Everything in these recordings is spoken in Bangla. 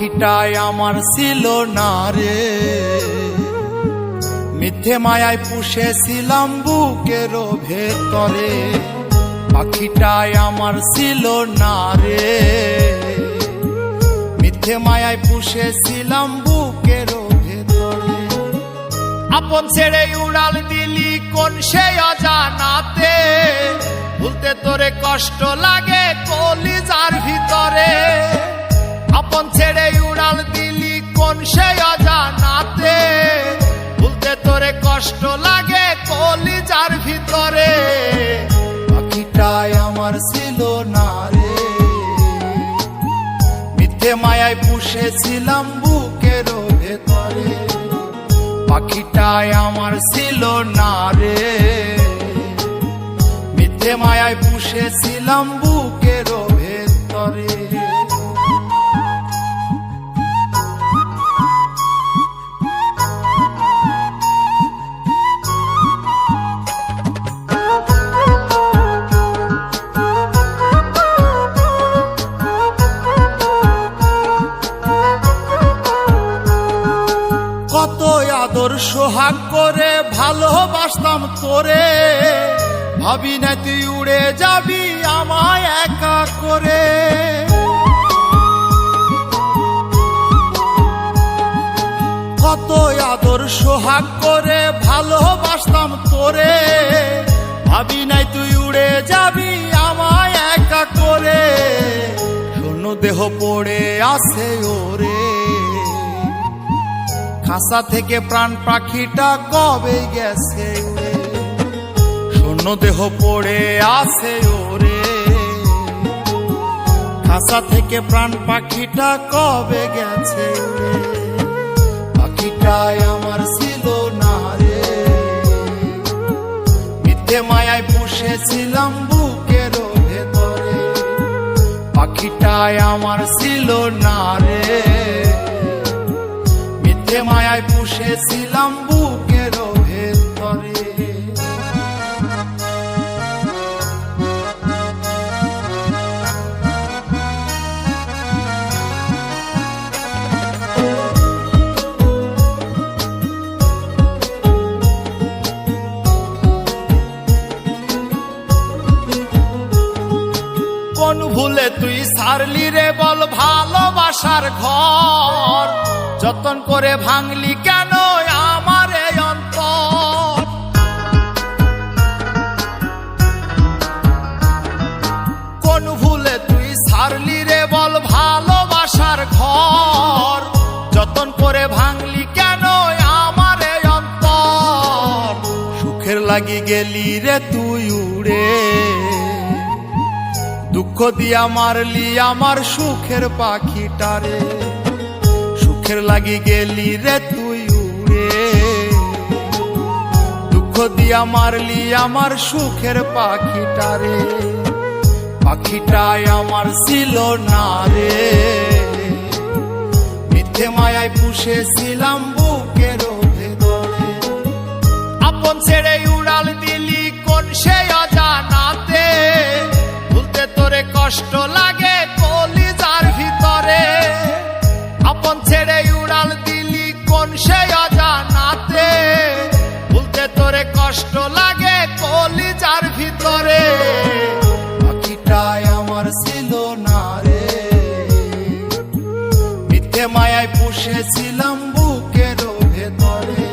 পাখিটাই আমার ছিল না রে, মিথ্যে মায়ায় পুষেছিলাম বুকের ভেতরে। পাখিটাই আমার ছিল না রে, মিথ্যে মায়ায় পুষেছিলাম বুকের ভেতরে। আপন ছেড়ে উড়াল দিলি কোন সে অজানাতে, ভুলতে তোরে কষ্ট লাগে কলিজার ভিতরে। আপন ছেড়ে উড়াল দিলি কোন সে অজানাতে, ভুলতে তোরে কষ্ট লাগে কলিজার ভিতরে। পাখিটাই আমার ছিল না রে, মিথ্যে মায়ায় পুষেছিলাম বুকের ভেতরে। পাখিটাই আমার ছিল না রে, মিথ্যে মায়ায় পুষেছিলাম বুকের ভেতরে। কত আদর সোহাগ করে ভালোবাসতাম তোরে, ভাবি না তুই উড়ে যাবি আমায় একা করে। কত আদর সোহাগ করে ভালোবাসতাম তোরে, ভাবি নাই তুই উড়ে যাবি আমায় একা করে। শূন্য দেহ পড়ে আছে ওরে, খাসা থেকে প্রাণ পাখিটা কবে গেছে উড়ে। শূন্য দেহ পড়ে আছে ওরে, খাসা থেকে প্রাণ পাখিটা কবে গেছে উড়ে। পাখিটাই আমার ছিল না রে, মিথ্যে মায়ায় পুষেছিলাম বুকের ভেতরে। পাখিটাই আমার ছিল না রে, মিথ্যে মায়ায় পুষেছিলাম বুকের ভেতরে। কোন ভুলে তুই সারলি রে বল ভালোবাসার ঘর, যতন করে ভাঙলি কেন আমার এই অন্তর। কোন ভুলে তুই সারলি রে বল ভালোবাসার ঘর, যতন করে ভাঙলি কেন আমার এই অন্তর। সুখের লাগি গেলি রে তুই উড়ে, দুঃখ দিয়া মারলি আমার সুখের পাখিটারে। সুখের লাগি গেলি রে তুই উড়ে, দুঃখ দিয়া মারলি আমার সুখের পাখিটারে। পাখিটাই আমার ছিল না রে, মিথ্যে মায়ায় পুষেছিলাম বুকের ভেতরে। আপন ছেড়ে উড়াল দিলি কোন সে অজানাতে, ভুলতে তোরে কষ্ট লাগে কলিজার ভিতরে। আপন ছেড়ে উড়াল দিলি কোন সে অজানাতে, ভুলতে তোরে কষ্ট লাগে কলিজার ভিতরে। পাখিটাই আমার ছিল না রে, মিথ্যে মায়ায় পুষেছিলাম বুকের ভেতরে।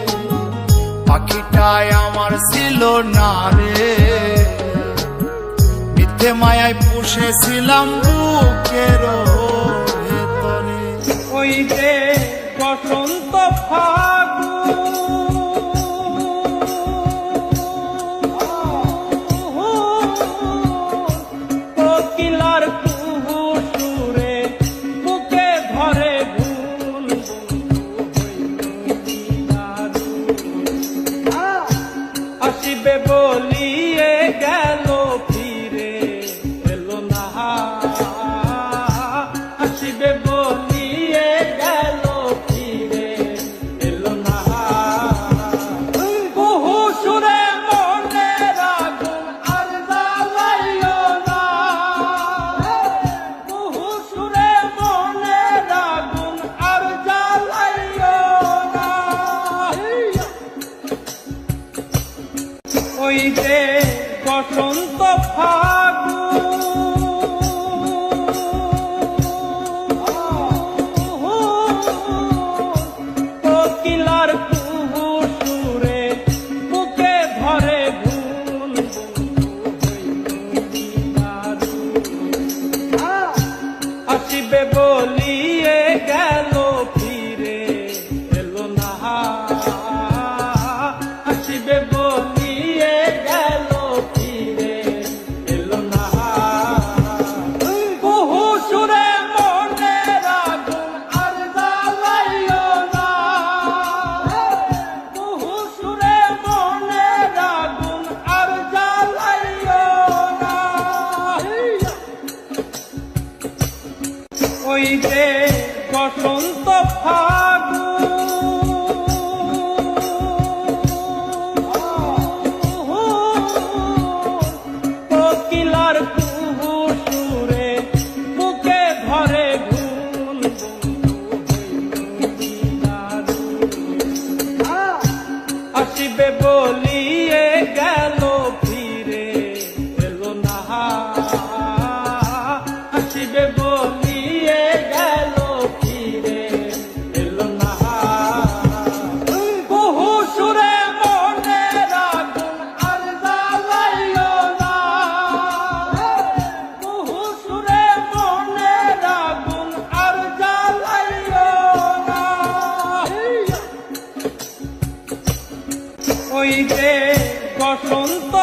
পাখিটাই আমার ছিল না রে, মিথ্যে মায়ায় পুষেছিলাম বুকের ভেতরে। ওই যে বসন্ত ফাগুন কোকিলার কুহু সুরে বুকে ধরে ভুল আসিবে বলিয়ে গেল ফিরে এলো না। আসিবে বলিয়ে গেল ফিরে এলো না। বহু সুরে মনে রাখুন আর জ্বালাইও না। বসন্ত ফাগুন কোকিলার কুহু সুরে বুকে ধরে ঘুম আসিবে বলিয়ে গেল ফিরে এলো না আসিবে বলিয়ে গেল ফিরে এলো না কুহু সুরে মনের আগুন আর জ্বালাইও না কুহু সুরে মনের আগুন আর জ্বালাইও না ওই যে বসন্ত কোকিলার কুহু সুরে বুকে ধরে ঘুম আসিবে বলিয়ে গেল ফিরে এলো না আসিবে বলিয়ে গেল ফিরে এলো না কুহু সুরে মনের আগুন আর জ্বালাইও না কুহু সুরে মনের আগুন আর জ্বালাইও না ওই যে বসন্ত